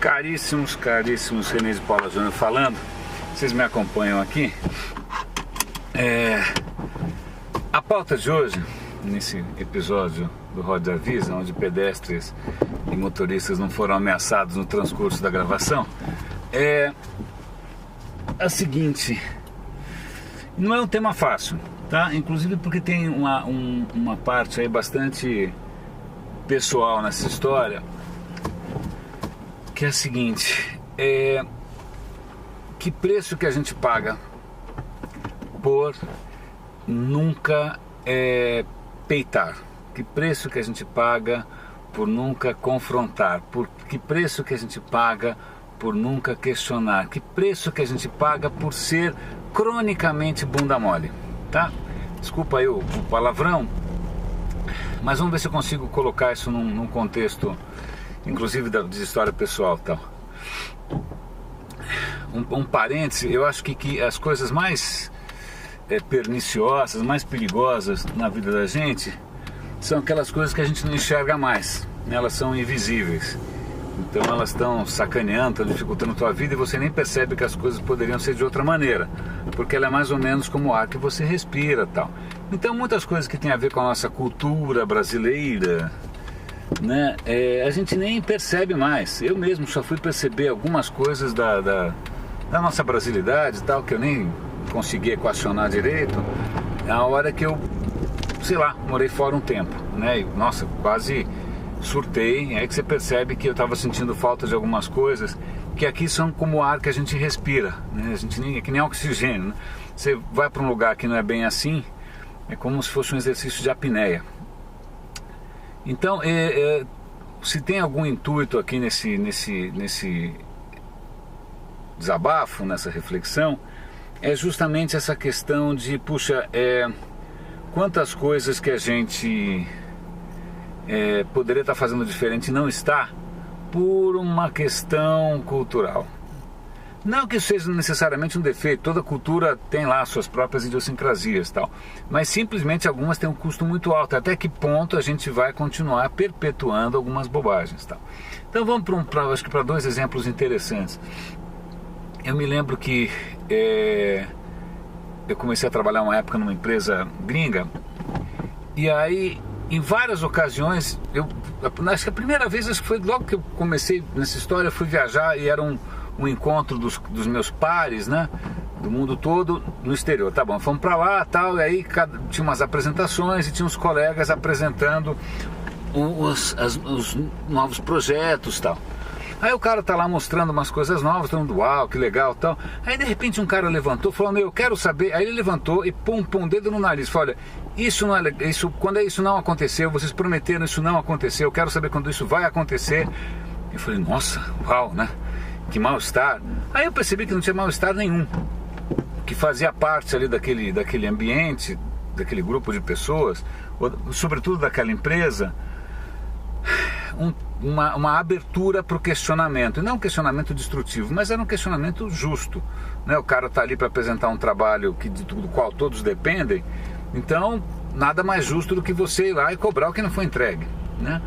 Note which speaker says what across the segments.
Speaker 1: Caríssimos, René de Paula Júnior falando. Vocês me acompanham aqui. A pauta de hoje, nesse episódio do Roda Avisa, onde pedestres e motoristas não foram ameaçados no transcurso da gravação, é a seguinte: não é um tema fácil, tá? Inclusive porque tem uma parte aí bastante pessoal nessa história, que é a seguinte: que preço que a gente paga por nunca peitar? Que preço que a gente paga por nunca confrontar? Que preço que a gente paga por nunca questionar? Que preço que a gente paga por ser cronicamente bunda mole, tá? Desculpa aí o palavrão, mas vamos ver se eu consigo colocar isso num contexto, inclusive de história pessoal, tal. Um parêntese: eu acho que as coisas mais perniciosas, mais perigosas na vida da gente são aquelas coisas que a gente não enxerga mais, né? Elas são invisíveis, então elas estão sacaneando, estão dificultando a tua vida e você nem percebe que as coisas poderiam ser de outra maneira, porque ela é mais ou menos como o ar que você respira, tal. Então muitas coisas que tem a ver com a nossa cultura brasileira, né, a gente nem percebe mais. Eu mesmo só fui perceber algumas coisas da nossa brasilidade e tal, que eu nem consegui equacionar direito, a hora que eu, sei lá, morei fora um tempo, né? E, nossa, quase surtei. Aí que você percebe que eu estava sentindo falta de algumas coisas que aqui são como o ar que a gente respira, né? A gente nem, é que nem oxigênio, né? Você vai para um lugar que não é bem assim, é como se fosse um exercício de apneia. Então, se tem algum intuito aqui nesse desabafo, nessa reflexão, é justamente essa questão de, puxa, quantas coisas que a gente poderia estar fazendo diferente e não está, por uma questão cultural. Não que isso seja necessariamente um defeito, toda cultura tem lá suas próprias idiosincrasias e tal, mas simplesmente algumas têm um custo muito alto. Até que ponto a gente vai continuar perpetuando algumas bobagens, tal. Então vamos para dois exemplos interessantes. Eu me lembro que eu comecei a trabalhar uma época numa empresa gringa, e aí em várias ocasiões, acho que a primeira vez, acho que foi logo que eu comecei nessa história, eu fui viajar e era um encontro dos meus pares, né, do mundo todo no exterior. Tá bom, fomos para lá, tal, e aí tinha umas apresentações e tinha uns colegas apresentando os novos projetos, tal. Aí o cara tá lá mostrando umas coisas novas, todo mundo, uau, que legal, tal. Aí de repente um cara levantou, falou: eu quero saber. Aí ele levantou e pum, dedo no nariz, falou: olha, isso não é isso, quando isso não aconteceu, vocês prometeram, isso não aconteceu, eu quero saber quando isso vai acontecer. Eu falei: nossa, uau, né? Que mal-estar. Aí eu percebi que não tinha mal-estar nenhum, que fazia parte ali daquele ambiente, daquele grupo de pessoas, sobretudo daquela empresa, uma abertura para o questionamento, e não um questionamento destrutivo, mas era um questionamento justo, né? O cara está ali para apresentar um trabalho do qual todos dependem, então nada mais justo do que você ir lá e cobrar o que não foi entregue, né?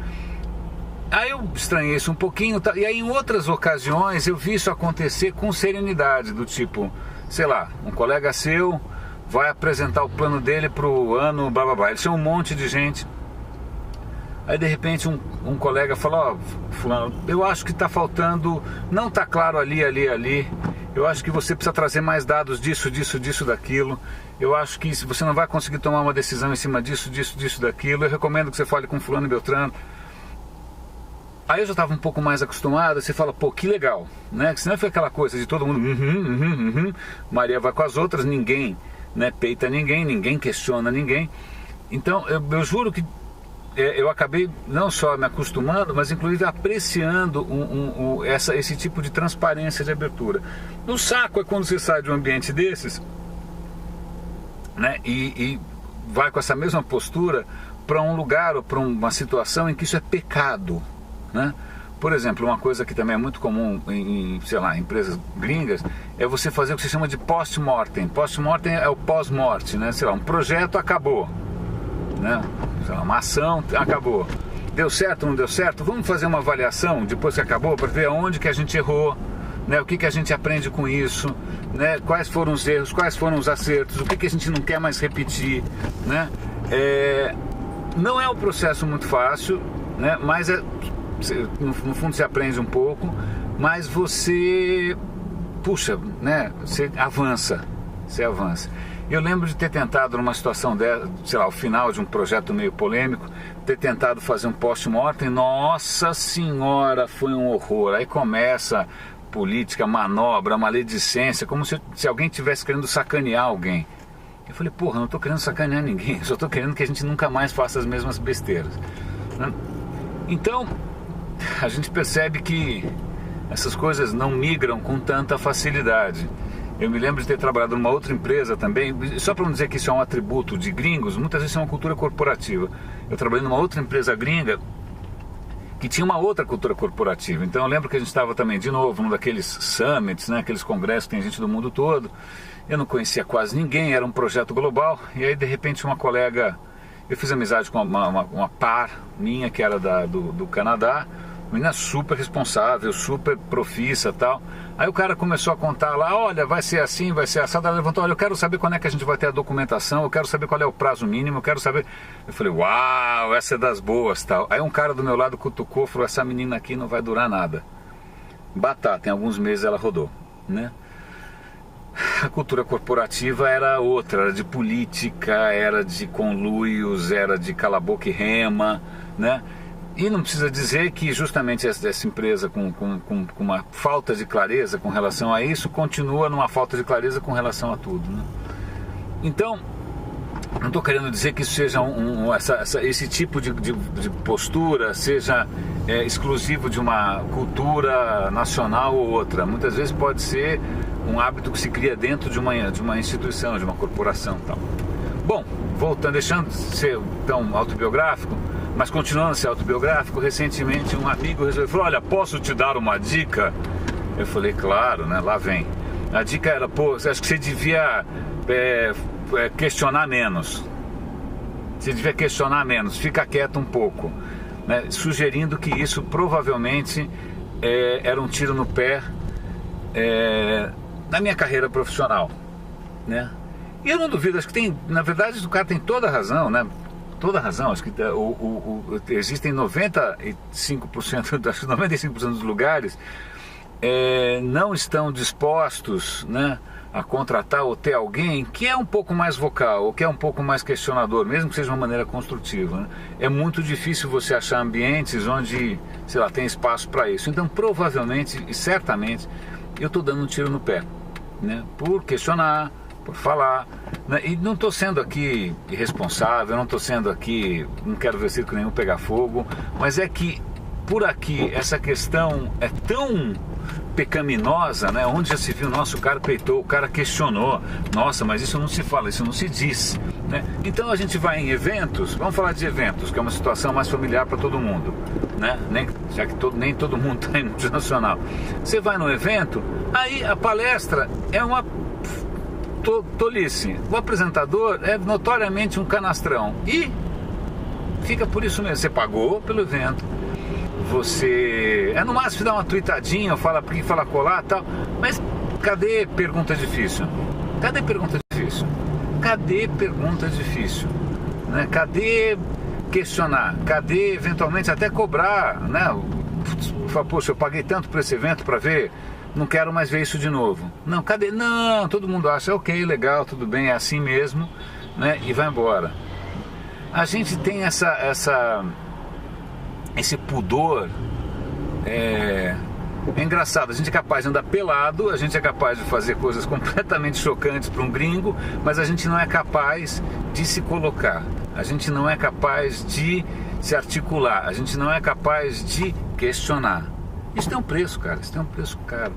Speaker 1: Aí eu estranhei isso um pouquinho, e aí em outras ocasiões eu vi isso acontecer com serenidade, do tipo, sei lá, um colega seu vai apresentar o plano dele para o ano, blá blá blá, ele chama um monte de gente. Aí de repente um colega falou: fulano, eu acho que está faltando, não está claro ali, eu acho que você precisa trazer mais dados disso, daquilo, eu acho que você não vai conseguir tomar uma decisão em cima disso, daquilo, eu recomendo que você fale com fulano e beltrano. Aí eu já estava um pouco mais acostumado, você fala: pô, que legal, né? Que senão foi aquela coisa de todo mundo, Maria vai com as outras, ninguém, né, peita ninguém questiona ninguém. Então eu juro que eu acabei não só me acostumando, mas inclusive apreciando esse tipo de transparência, de abertura. O saco é quando você sai de um ambiente desses, né, e vai com essa mesma postura para um lugar ou para uma situação em que isso é pecado, né? Por exemplo, uma coisa que também é muito comum em sei lá, empresas gringas, é você fazer o que se chama de post-mortem. Post-mortem é o pós-morte, né? Sei lá, um projeto acabou, né? Sei lá, uma ação acabou. deu certo ou não deu certo? Vamos fazer uma avaliação depois que acabou para ver aonde que a gente errou, né? O que que a gente aprende com isso, né? Quais foram os erros, quais foram os acertos, o que que a gente não quer mais repetir, né? Não é um processo muito fácil, né? Mas no fundo você aprende um pouco, mas você, puxa, né? Você avança. Eu lembro de ter tentado numa situação dessa, sei lá, ao final de um projeto meio polêmico, ter tentado fazer um post-mortem. Nossa senhora, foi um horror. Aí começa política, manobra, maledicência, como se alguém estivesse querendo sacanear alguém. Eu falei, porra, não estou querendo sacanear ninguém, só estou querendo que a gente nunca mais faça as mesmas besteiras, né? Então, a gente percebe que essas coisas não migram com tanta facilidade. Eu me lembro de ter trabalhado numa outra empresa também, só para não dizer que isso é um atributo de gringos, muitas vezes é uma cultura corporativa. Eu trabalhei numa outra empresa gringa que tinha uma outra cultura corporativa. Então eu lembro que a gente estava também, de novo, num daqueles summits, né, aqueles congressos que tem gente do mundo todo. Eu não conhecia quase ninguém, era um projeto global. E aí, de repente, uma colega, eu fiz amizade com uma par minha, que era do Canadá, menina super responsável, super profissa e tal. Aí o cara começou a contar lá, olha, vai ser assim, vai ser assado. Ela levantou, olha, eu quero saber quando é que a gente vai ter a documentação, eu quero saber qual é o prazo mínimo, eu quero saber... Eu falei, uau, essa é das boas, tal. Aí um cara do meu lado cutucou, falou, essa menina aqui não vai durar nada. Batata, em alguns meses ela rodou, né? A cultura corporativa era outra, era de política, era de conluios, era de cala a boca e rema, né? E não precisa dizer que justamente essa empresa com uma falta de clareza com relação a isso, continua numa falta de clareza com relação a tudo, né? Então, não estou querendo dizer que isso seja esse tipo de postura seja exclusivo de uma cultura nacional ou outra. Muitas vezes pode ser um hábito que se cria dentro de uma instituição, de uma corporação e tal. Bom, voltando, deixando de ser tão autobiográfico, mas continuando a ser autobiográfico, recentemente um amigo falou, olha, posso te dar uma dica? Eu falei, claro, né? Lá vem. A dica era, pô, acho que você devia questionar menos. Você devia questionar menos, fica quieto um pouco, né? Sugerindo que isso provavelmente era um tiro no pé na minha carreira profissional, né? E eu não duvido, acho que tem, na verdade o cara tem toda a razão, né? Toda a razão, acho que existem 95%, acho que 95% dos lugares não estão dispostos, né, a contratar ou ter alguém que é um pouco mais vocal, ou que é um pouco mais questionador, mesmo que seja de uma maneira construtiva, né? É muito difícil você achar ambientes onde, sei lá, tem espaço para isso. Então, provavelmente e certamente, eu estou dando um tiro no pé, né, por questionar, por falar, né? E não estou sendo aqui irresponsável, não estou sendo aqui, não quero ver circo nenhum pegar fogo, mas é que por aqui essa questão é tão pecaminosa, né? Onde já se viu, nossa, o cara peitou, o cara questionou, nossa, mas isso não se fala, isso não se diz, né? Então a gente vai em eventos, vamos falar de eventos, que é uma situação mais familiar para todo mundo, né? Já que nem todo mundo está em multinacional. Você vai no evento, aí a palestra é uma tolice. O apresentador é notoriamente um canastrão e fica por isso mesmo. Você pagou pelo evento, você no máximo dá uma tweetadinha, fala aqui, fala colar, tal, mas cadê pergunta difícil? Cadê pergunta difícil? Cadê pergunta difícil? Né? Cadê questionar? Cadê eventualmente até cobrar, né? Poxa, eu paguei tanto por esse evento para ver, não quero mais ver isso de novo. Não, cadê? Não, todo mundo acha, ok, legal, tudo bem, é assim mesmo, né? E vai embora. A gente tem esse pudor, é engraçado, a gente é capaz de andar pelado, a gente é capaz de fazer coisas completamente chocantes para um gringo, mas a gente não é capaz de se colocar, a gente não é capaz de se articular, a gente não é capaz de questionar. Isso tem um preço, cara, isso tem um preço caro.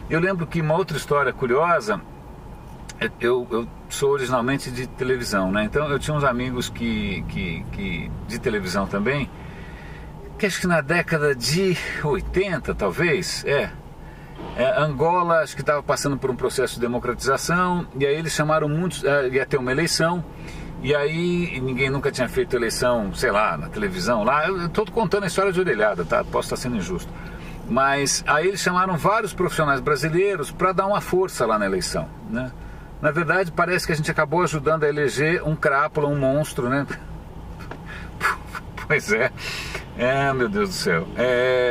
Speaker 1: Eu lembro que uma outra história curiosa, eu sou originalmente de televisão, né? Então eu tinha uns amigos que de televisão também, que acho que na década de 80, talvez, Angola, acho que estava passando por um processo de democratização, e aí eles chamaram muitos, ia ter uma eleição, E aí ninguém nunca tinha feito eleição, sei lá, na televisão lá. Eu estou contando a história de orelhada, tá? Posso estar sendo injusto. Mas aí eles chamaram vários profissionais brasileiros para dar uma força lá na eleição, né? Na verdade, parece que a gente acabou ajudando a eleger um crápula, um monstro, né? Pois é. Meu Deus do céu.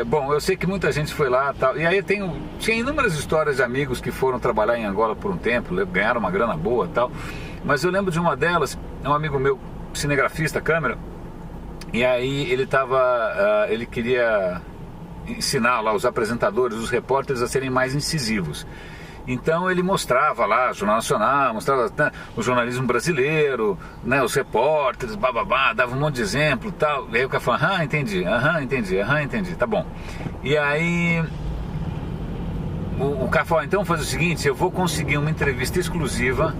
Speaker 1: Bom, eu sei que muita gente foi lá, tal. E aí tinha inúmeras histórias de amigos que foram trabalhar em Angola por um tempo, ganharam uma grana boa, tal. Mas eu lembro de uma delas, um amigo meu, cinegrafista, câmera, e aí ele queria ensinar lá os apresentadores, os repórteres a serem mais incisivos. Então ele mostrava lá o Jornal Nacional, mostrava, né, o jornalismo brasileiro, né, os repórteres, bababá, dava um monte de exemplo e tal. E aí o cara falava, entendi, tá bom. E aí o cara falou, então faz o seguinte, eu vou conseguir uma entrevista exclusiva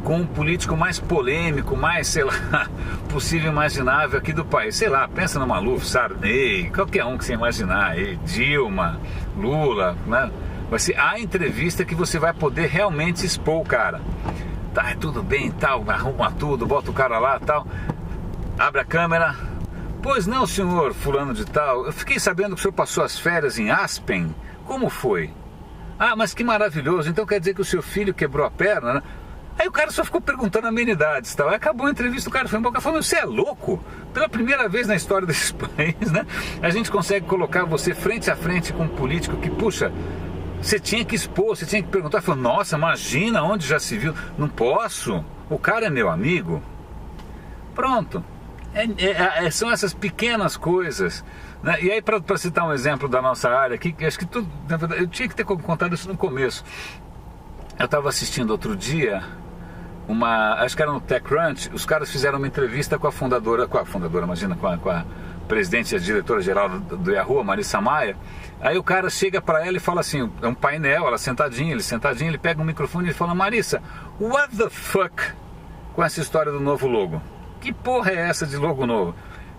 Speaker 1: com o político mais polêmico, mais, sei lá, possível imaginável aqui do país. Sei lá, pensa no Maluf, Sarney, qualquer um que você imaginar aí, Dilma, Lula, né? Vai ser a entrevista que você vai poder realmente expor o cara. Tá, tudo bem, tal, arruma tudo, bota o cara lá, tal. Abre a câmera. Pois não, senhor fulano de tal, eu fiquei sabendo que o senhor passou as férias em Aspen. Como foi? Ah, mas que maravilhoso, então quer dizer que o seu filho quebrou a perna, né? Aí o cara só ficou perguntando amenidades, tal. Aí acabou a entrevista, o cara foi embora, falando, você é louco? Pela primeira vez na história desse país, né? A gente consegue colocar você frente a frente com um político que, puxa, você tinha que expor, você tinha que perguntar. Falou, nossa, imagina onde já se viu. Não posso, o cara é meu amigo. Pronto. São essas pequenas coisas, né? E aí, para citar um exemplo da nossa área aqui, acho que tudo, na verdade, eu tinha que ter contado isso no começo. Eu estava assistindo outro dia acho que era no TechCrunch, os caras fizeram uma entrevista com a fundadora, imagina, com a presidente e a diretora-geral do Yahoo, Marissa Maia. Aí o cara chega para ela e fala assim, é um painel, ela sentadinha, ele pega um microfone e fala, Marissa, what the fuck com essa história do novo logo? Que porra é essa de logo novo?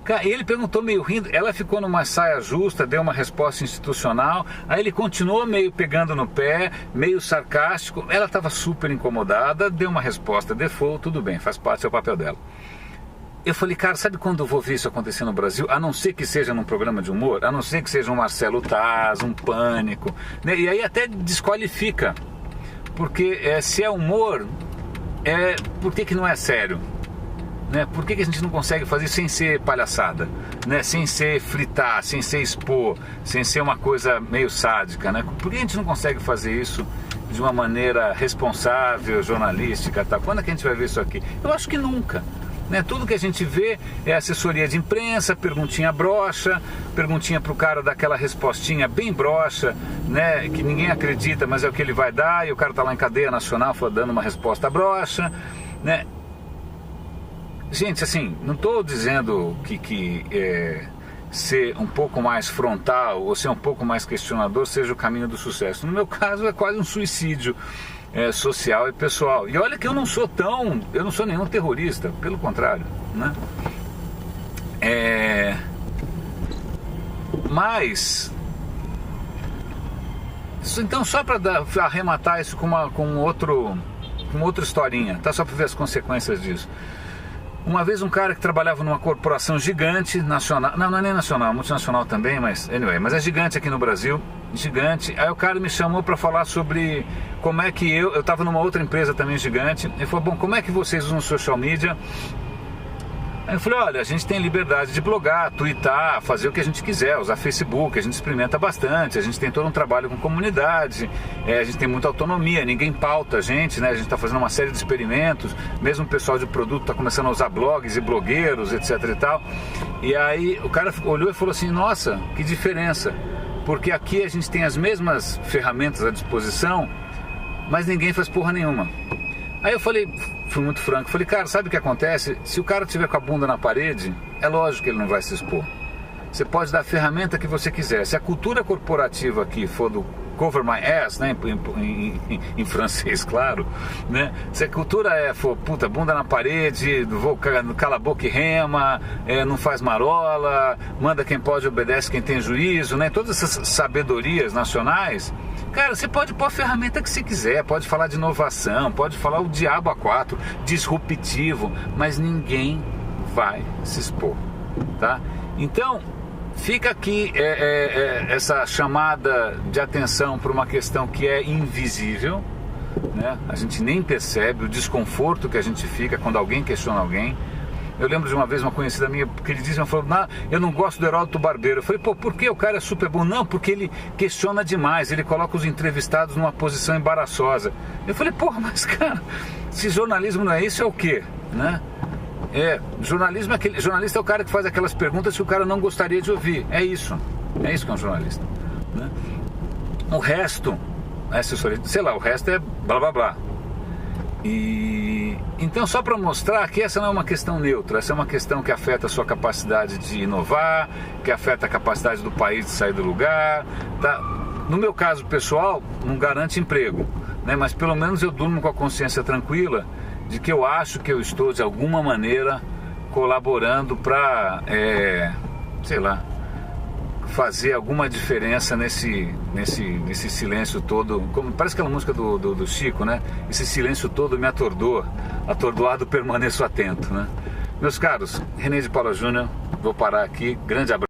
Speaker 1: Cara, ele perguntou meio rindo, ela ficou numa saia justa, deu uma resposta institucional, aí ele continuou meio pegando no pé, meio sarcástico, ela estava super incomodada, deu uma resposta default, tudo bem, faz parte do papel dela. Eu falei, cara, sabe quando eu vou ver isso acontecer no Brasil? A não ser que seja num programa de humor, a não ser que seja um Marcelo Taz, um Pânico, né? E aí até desqualifica, porque se é humor, por que não é sério? Né? Por que a gente não consegue fazer isso sem ser palhaçada, né? Sem ser fritar, sem ser expor, sem ser uma coisa meio sádica, né? Por que a gente não consegue fazer isso de uma maneira responsável, jornalística, tá? Quando é que a gente vai ver isso aqui? Eu acho que nunca, né? Tudo que a gente vê é assessoria de imprensa, perguntinha broxa, perguntinha pro cara daquela respostinha bem broxa, né? Que ninguém acredita, mas é o que ele vai dar, e o cara tá lá em cadeia nacional dando uma resposta broxa, né? Gente, assim, não estou dizendo que ser um pouco mais frontal ou ser um pouco mais questionador seja o caminho do sucesso. No meu caso é quase um suicídio social e pessoal. E olha que eu não sou nenhum terrorista, pelo contrário, né? Mas, então só para arrematar isso com outra historinha, tá? Só para ver as consequências disso. Uma vez um cara que trabalhava numa corporação gigante, nacional, não é nem nacional, multinacional também, mas mas é gigante aqui no Brasil, gigante. Aí o cara me chamou para falar sobre como é que eu estava numa outra empresa também gigante. Ele falou, bom, como é que vocês usam social media? Aí eu falei, olha, a gente tem liberdade de blogar, twittar, fazer o que a gente quiser, usar Facebook, a gente experimenta bastante, a gente tem todo um trabalho com comunidade, a gente tem muita autonomia, ninguém pauta a gente, né? A gente está fazendo uma série de experimentos, mesmo o pessoal de produto está começando a usar blogs e blogueiros, etc e tal. E aí o cara olhou e falou assim, nossa, que diferença, porque aqui a gente tem as mesmas ferramentas à disposição, mas ninguém faz porra nenhuma. Aí eu falei, fui muito franco, falei, cara, sabe o que acontece? Se o cara tiver com a bunda na parede, é lógico que ele não vai se expor. Você pode dar a ferramenta que você quiser. Se a cultura corporativa aqui for do cover my ass, né, em francês, claro, né? Se a cultura for, puta, bunda na parede, cala a boca e rema, não faz marola, manda quem pode, obedece quem tem juízo, né? Todas essas sabedorias nacionais, Cara, você pode pôr a ferramenta que você quiser, pode falar de inovação, pode falar o diabo a quatro, disruptivo, mas ninguém vai se expor, tá? Então, fica aqui essa chamada de atenção para uma questão que é invisível, né? A gente nem percebe o desconforto que a gente fica quando alguém questiona alguém. Eu lembro de uma vez uma conhecida minha, queridíssima, falou: eu não gosto do Heródoto Barbeiro. Eu falei: pô, por que? O cara é super bom. Não, porque ele questiona demais, ele coloca os entrevistados numa posição embaraçosa. Eu falei: porra, mas cara, se jornalismo não é isso, é o quê? Né? Jornalismo é jornalista é o cara que faz aquelas perguntas que o cara não gostaria de ouvir. É isso que é um jornalista, né? O resto, assessoria, sei lá, o resto é blá blá blá. E então, só para mostrar que essa não é uma questão neutra, essa é uma questão que afeta a sua capacidade de inovar, que afeta a capacidade do país de sair do lugar, tá? No meu caso pessoal, não garante emprego, né? Mas pelo menos eu durmo com a consciência tranquila de que eu acho que eu estou de alguma maneira colaborando para, sei lá, fazer alguma diferença nesse silêncio todo. Parece aquela música do Chico, né? Esse silêncio todo me atordoa, atordoado permaneço atento, né? Meus caros, René de Paula Júnior, vou parar aqui, grande abraço.